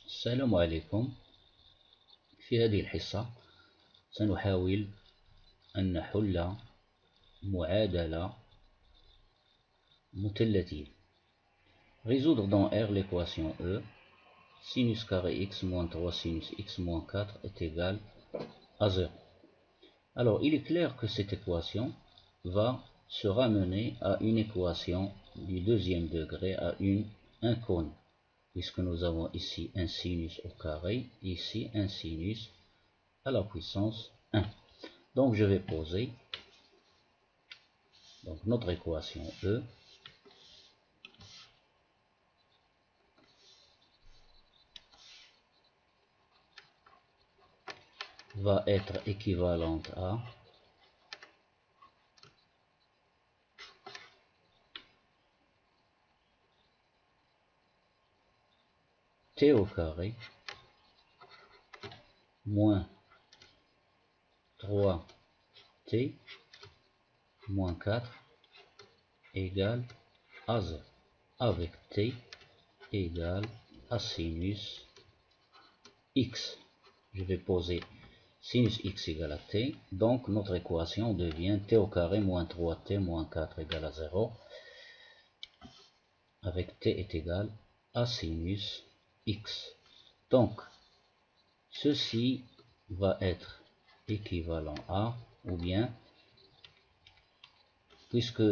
السلام عليكم. في هذه الحصة سنحاول أن نحل معادلة مثلثية. Résoudre dans R l'équation E sinus carré x moins 3 sinus x moins 4 est égal à 0. Alors il est clair que cette équation va se ramener à une équation du deuxième degré, à une inconnue, puisque nous avons ici un sinus au carré, ici un sinus à la puissance 1. Donc je vais poser notre équation E va être équivalente à t au carré moins 3t moins 4 égale à 0, avec t égale à sinus x. Je vais poser sinus x égale à t, donc notre équation devient t au carré moins 3t moins 4 égale à 0, avec t est égal à sinus x. Donc ceci va être équivalent à, ou bien, puisque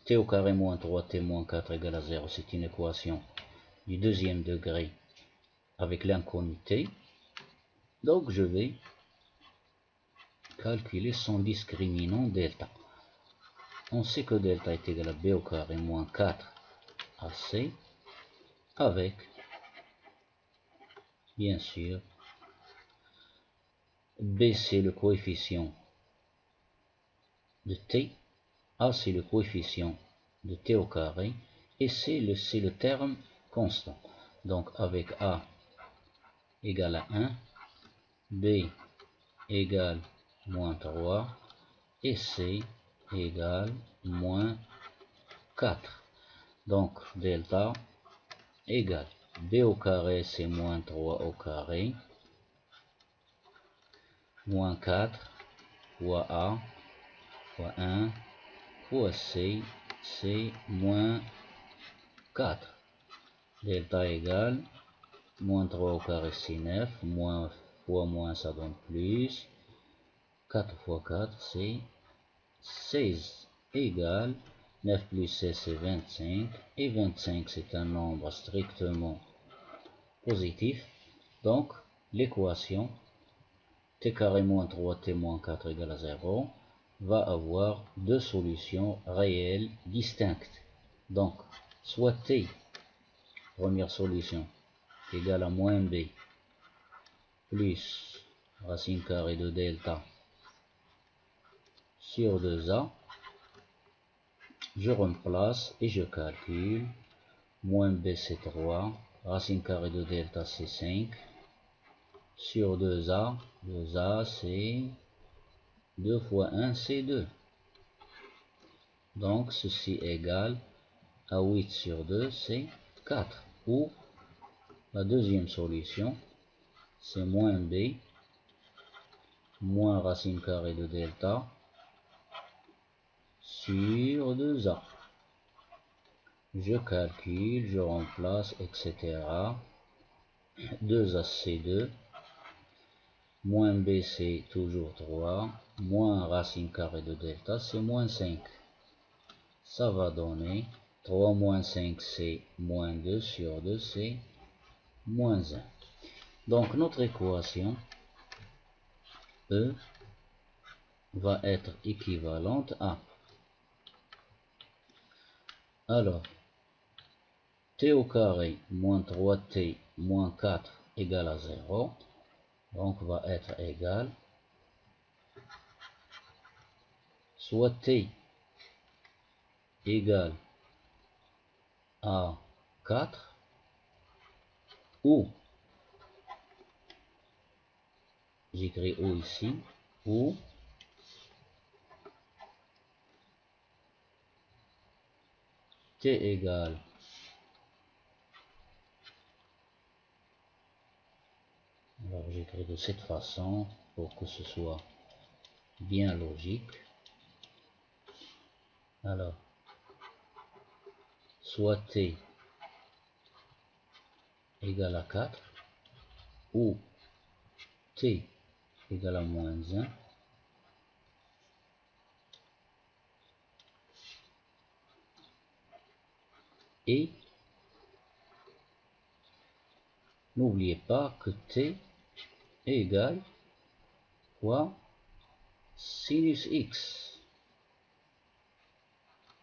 t au carré moins 3t moins 4 égale à 0, c'est une équation du deuxième degré avec l'inconnu t, donc je vais calculer son discriminant delta. On sait que delta est égal à b au carré moins 4 ac, avec, bien sûr, b c'est le coefficient de t, a c'est le coefficient de t au carré, et c'est le terme constant. Donc avec a égale à 1, b égale moins 3, et c égale moins 4. Donc delta égale b au carré, c'est moins 3 au carré, moins 4 fois a fois 1 fois c, c'est moins 4. Delta égale moins 3 au carré, c'est 9, moins fois moins, ça donne plus, 4 fois 4, c'est 16, égale 9 plus 16, c'est 25, et 25, c'est un nombre strictement positif. Donc l'équation t carré moins 3t moins 4 égale à 0 va avoir deux solutions réelles distinctes. Donc soit t, première solution, égale à moins b plus racine carrée de delta sur 2a, je remplace et je calcule. Moins b c'est 3, racine carrée de delta c'est 5, sur 2a, 2a c'est 2 fois 1 c'est 2. Donc ceci égale à 8 sur 2 c'est 4. Ou la deuxième solution, c'est moins b moins racine carrée de delta sur 2a. Je calcule, je remplace, etc. 2a c'est 2. Moins b c'est toujours 3. Moins racine carrée de delta c'est moins 5. Ça va donner 3 moins 5 c'est moins 2 sur 2 c'est moins 1. Donc notre équation E va être équivalente à, alors, t au carré moins 3t moins 4 égale à 0, donc va être égal, soit t égale à 4, ou, j'écris ou ici, ou t égale Alors j'écris de cette façon pour que ce soit bien logique. Alors, soit t égale à 4 ou t égale à moins 1. Et n'oubliez pas que t égale quoi? Sinus x.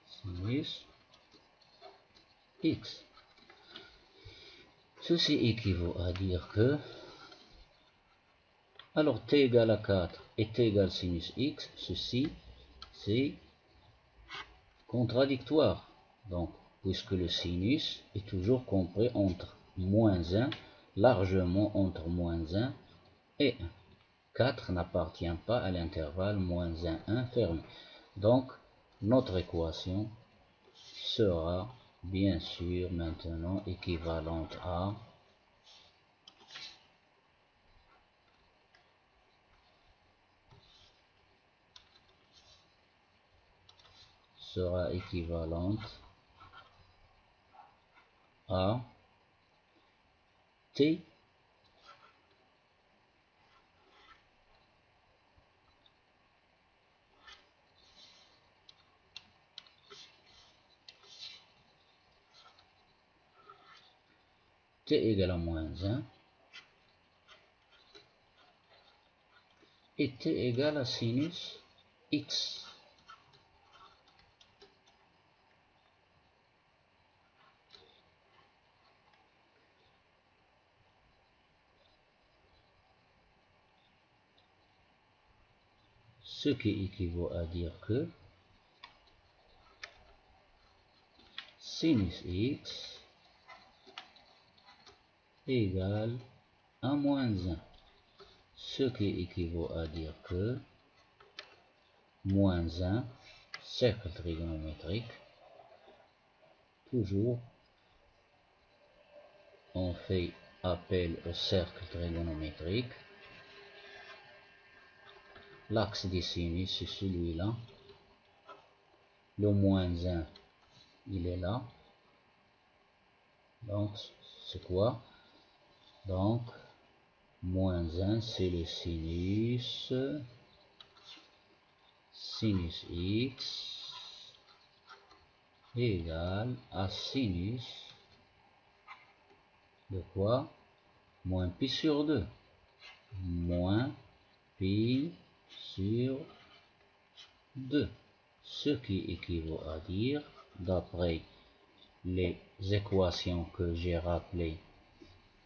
Sinus x. Ceci équivaut à dire que, alors t égale à 4 et t égale sinus x, ceci c'est contradictoire. Donc, puisque le sinus est toujours compris entre moins 1, largement entre moins 1 et 1. 4 n'appartient pas à l'intervalle moins 1, 1 fermé. Donc, notre équation sera bien sûr maintenant équivalente à t égale à moins 1 et t égale à sinus x. Ce qui équivaut à dire que sinus x égale à moins 1. Ce qui équivaut à dire que moins 1, cercle trigonométrique, toujours on fait appel au cercle trigonométrique. L'axe des sinus, c'est celui-là. Le moins 1, il est là. Donc, c'est quoi? Donc, moins 1, c'est le sinus x égale à sinus de quoi? Moins pi sur 2. Moins pi sur 2. Ce qui équivaut à dire, d'après les équations que j'ai rappelées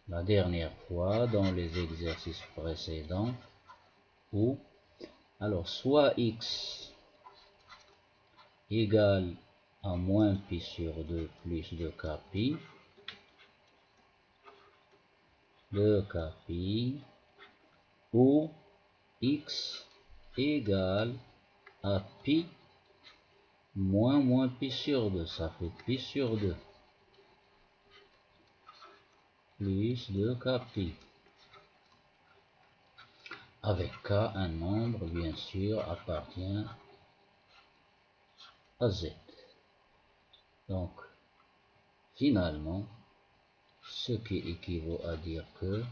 la dernière fois dans les exercices précédents, où alors soit x égale à moins pi sur 2 plus 2k pi, ou x égale à pi moins pi sur 2, ça fait pi sur 2 plus 2k pi, avec k, un nombre bien sûr appartient à z. Donc finalement, ce qui équivaut à dire que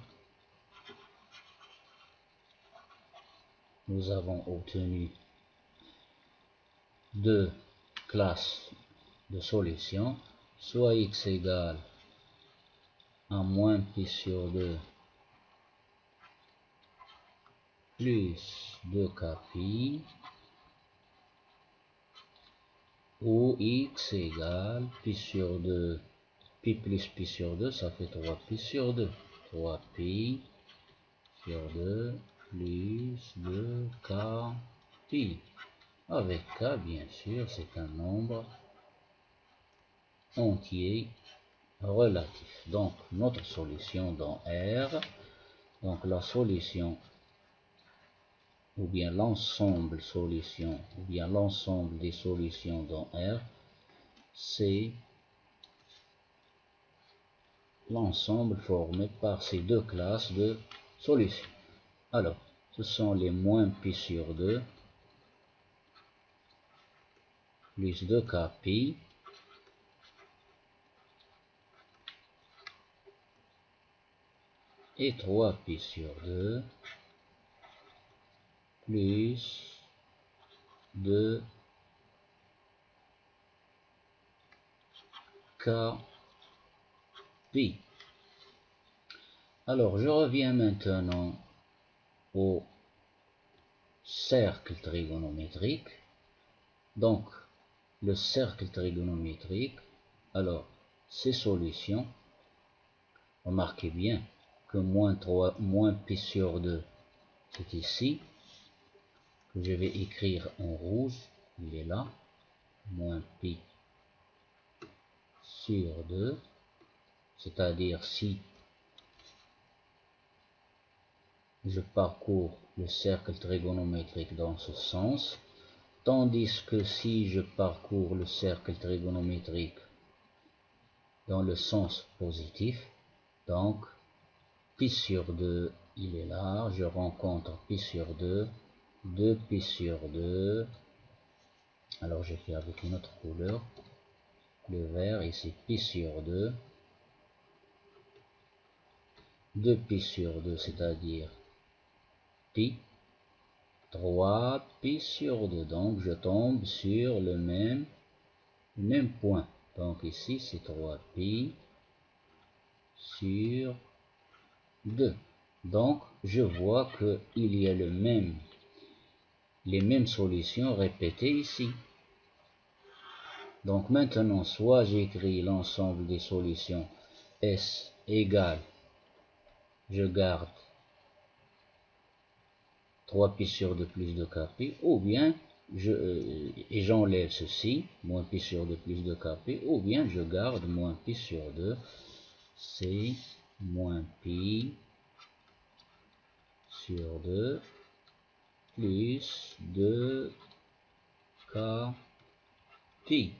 nous avons obtenu deux classes de solutions, soit x égale à moins pi sur 2 plus 2k pi, ou x égale pi sur 2, pi plus pi sur 2, ça fait 3 pi sur 2. 3 pi sur 2 plus 2k pi. Avec k, bien sûr, c'est un nombre entier relatif. Donc, notre solution dans R, donc la solution, ou bien l'ensemble des solutions dans R, c'est l'ensemble formé par ces deux classes de solution. Alors, ce sont les moins pi sur 2 plus 2k pi et 3 pi sur 2 plus 2 k pi. Alors, je reviens maintenant au cercle trigonométrique. Donc, le cercle trigonométrique, alors, ces solutions, remarquez bien que moins pi sur 2, c'est ici, que je vais écrire en rouge, il est là, moins pi sur 2, c'est-à-dire si je parcours le cercle trigonométrique dans ce sens, tandis que si je parcours le cercle trigonométrique dans le sens positif, donc pi sur 2, il est là, je rencontre pi sur 2, 2 pi sur 2, alors je fais avec une autre couleur, le vert, ici pi sur 2, 2 pi sur 2, c'est-à-dire pi, 3 pi sur 2, donc je tombe sur le même point. Donc ici c'est 3 pi sur 2. Donc je vois qu'il y a les mêmes solutions répétées ici. Donc maintenant, soit j'écris l'ensemble des solutions S égale, je garde 3 pi sur 2 plus 2k pi, ou bien j'enlève ceci, moins pi sur 2 plus 2k pi, ou bien je garde moins pi sur 2, c'est moins pi sur 2 plus 2k pi,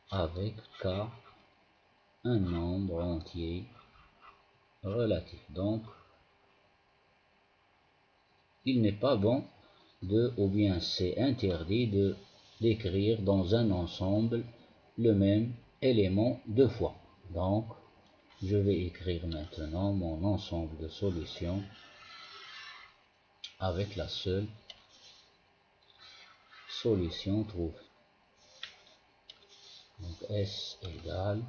avec k un nombre entier relatif. Donc, il n'est pas bon ou bien c'est interdit d'écrire dans un ensemble le même élément deux fois. Donc, je vais écrire maintenant mon ensemble de solutions avec la seule solution trouvée. Donc, S égale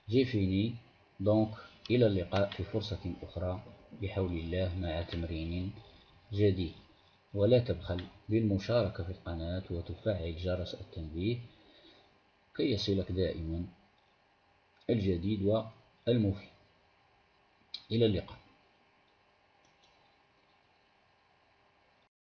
j'ai fini. Donc إلى اللقاء في فرصة أخرى بحول الله مع تمرين جديد، ولا تبخل بالمشاركة في القناة وتفعل جرس التنبيه كي يصلك دائما الجديد والمفيد. إلى اللقاء.